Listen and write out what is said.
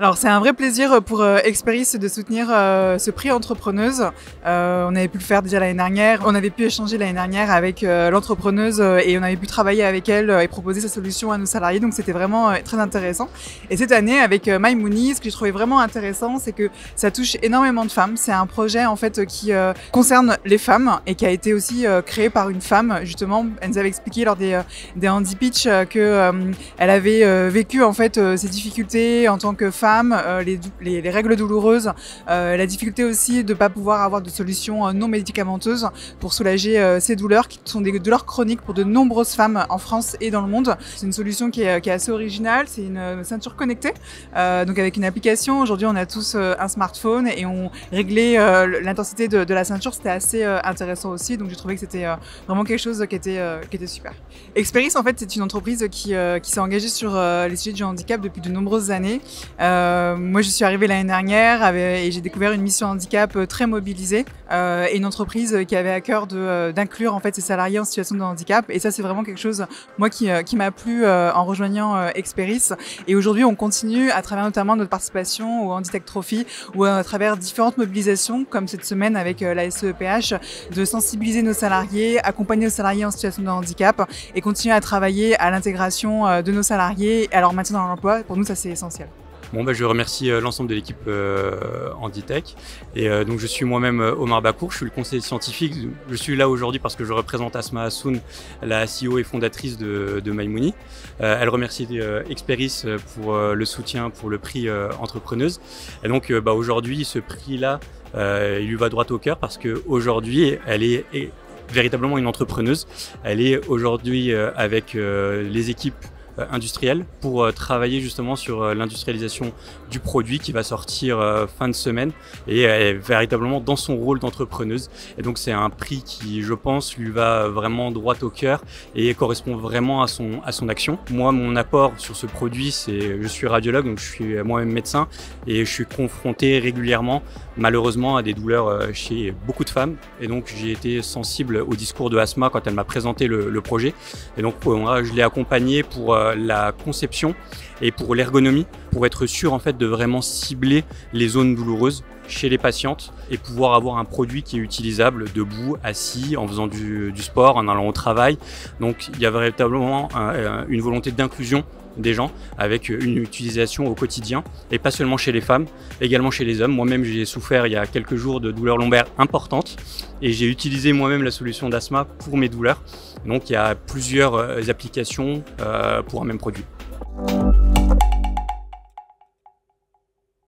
Alors c'est un vrai plaisir pour Experis de soutenir ce prix entrepreneuse. On avait pu le faire déjà l'année dernière. On avait pu échanger l'année dernière avec l'entrepreneuse et on avait pu travailler avec elle et proposer sa solution à nos salariés. Donc c'était vraiment très intéressant. Et cette année avec MyMoney, ce que j'ai trouvé vraiment intéressant, c'est que ça touche énormément de femmes. C'est un projet en fait qui concerne les femmes et qui a été aussi créé par une femme. Justement, elle nous avait expliqué lors des Handy Pitch que elle avait vécu en fait ces difficultés en tant que femme, les règles douloureuses, la difficulté aussi de ne pas pouvoir avoir de solution non médicamenteuse pour soulager ces douleurs qui sont des douleurs chroniques pour de nombreuses femmes en France et dans le monde. C'est une solution qui est assez originale, c'est une ceinture connectée, donc avec une application. Aujourd'hui on a tous un smartphone et on réglait l'intensité de la ceinture, c'était assez intéressant aussi, donc j'ai trouvé que c'était vraiment quelque chose qui était super. Experis en fait c'est une entreprise qui s'est engagée sur les sujets du handicap depuis de nombreuses années. Moi je suis arrivée l'année dernière et j'ai découvert une mission handicap très mobilisée et une entreprise qui avait à cœur d'inclure en fait ses salariés en situation de handicap, et ça c'est vraiment quelque chose moi qui m'a plu en rejoignant Experis. Et aujourd'hui on continue à travers notamment notre participation au Handitech Trophy ou à travers différentes mobilisations comme cette semaine avec la SEPH, de sensibiliser nos salariés, accompagner nos salariés en situation de handicap et continuer à travailler à l'intégration de nos salariés et à leur maintien dans l'emploi. Pour nous ça c'est essentiel. Bon, je remercie l'ensemble de l'équipe Handitech. Et donc je suis moi-même Omar Bakour, je suis le conseiller scientifique. Je suis là aujourd'hui parce que je représente Asma Hassoun, la CEO et fondatrice de MyMoney. Elle remercie Experis pour le soutien pour le prix entrepreneuse. Et donc aujourd'hui, ce prix-là, il lui va droit au cœur parce qu'aujourd'hui, elle est véritablement une entrepreneuse. Elle est aujourd'hui avec les équipes industrielle pour travailler justement sur l'industrialisation du produit qui va sortir fin de semaine, et elle est véritablement dans son rôle d'entrepreneuse. Et donc c'est un prix qui, je pense, lui va vraiment droit au cœur et correspond vraiment à son action. Moi, mon apport sur ce produit, c'est je suis radiologue, donc je suis moi-même médecin et je suis confronté régulièrement malheureusement à des douleurs chez beaucoup de femmes, et donc j'ai été sensible au discours de Asma quand elle m'a présenté le projet, et donc moi, je l'ai accompagné pour la conception et pour l'ergonomie, pour être sûr en fait de vraiment cibler les zones douloureuses chez les patientes et pouvoir avoir un produit qui est utilisable debout, assis, en faisant du sport, en allant au travail. Donc il y a véritablement une volonté d'inclusion des gens avec une utilisation au quotidien, et pas seulement chez les femmes, également chez les hommes. Moi-même j'ai souffert il y a quelques jours de douleurs lombaires importantes et j'ai utilisé moi-même la solution d'Asma pour mes douleurs. Donc il y a plusieurs applications pour un même produit.